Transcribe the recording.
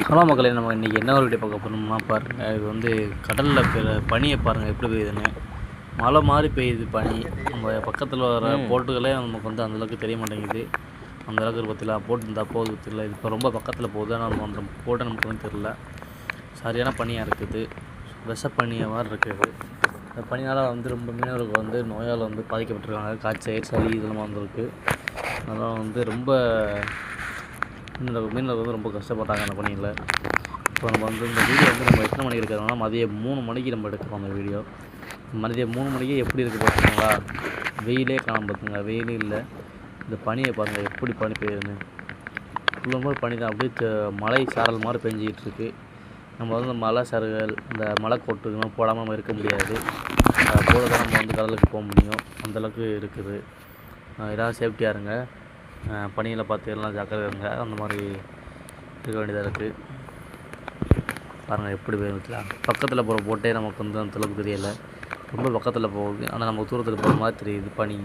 Hello மக்களே, நம்ம இன்றைக்கி என்ன ஒரு வீடியோ பார்க்க போகிறோம்னா பாருங்கள். இது வந்து கடலில் இருக்கிற பனியை பாருங்கள் எப்படி பெய்யுதுன்னு. மழை மாதிரி பெய்யுது பனி. நம்ம பக்கத்தில் வர போட்டுகளே நமக்கு வந்து அந்தளவுக்கு தெரிய மாட்டேங்குது. அந்தளவுக்கு ஒரு பற்றில போட்டு இருந்தால் போகுது தெரியல. இப்போ ரொம்ப பக்கத்தில் போகுது, ஆனால் நம்ம அந்த போட்டை நமக்கு வந்து தெரில. சரியான பனியாக இருக்குது, விஷப்பனியை மாதிரி இருக்குது. இந்த பனியால் வந்து ரொம்ப மீனவர்கள் வந்து நோயால் வந்து பாதிக்கப்பட்டிருக்காங்க. காய்ச்சல், சளி இதெல்லாம் வந்திருக்கு. அதெல்லாம் வந்து ரொம்ப மீனவர்கள் வந்து ரொம்ப கஷ்டப்பட்டாங்க அந்த பணியில். இப்போ நம்ம வந்து இந்த வீடியோ வந்து நம்ம எத்தனை மணிக்கு எடுக்கிறோம்னா மதியம் 3 மணிக்கு நம்ம எடுக்கிறோம் அந்த வீடியோ. மதியம் 3 மணிக்கு எப்படி இருக்குது பார்த்துங்களா? வெயிலே காணாமல் பார்த்துங்க, வெயிலே இல்லை. இந்த பனியை பாருங்கள் எப்படி பனி பெய்யுதுன்னு. ஃபுல்லாக பனி தான், அப்படியே மழை சாரல் மாதிரி பெஞ்சிக்கிட்டு இருக்குது. நம்ம வந்து இந்த மலை சருகள், இந்த மலை கொட்டுக்கெல்லாம் போடாமல் நம்ம இருக்க முடியாது. போட தான் நம்ம வந்து கடலுக்கு போக முடியும். அந்தளவுக்கு இருக்குது. ஏதாவது சேஃப்டியாக இருங்க. பனியில் பார்த்து எல்லாம் ஜாக்கிரதை இருங்க. அந்த மாதிரி இருக்க வேண்டியதாக இருக்குது. பாருங்கள் எப்படி போயிருக்கலாம். பக்கத்தில் போகிற போட்டே நமக்கு வந்து அந்தளவுக்கு தெரியலை. ரொம்ப பக்கத்தில் போகுது, ஆனால் நமக்கு தூரத்தில் போகிற மாதிரி தெரியுது பனி.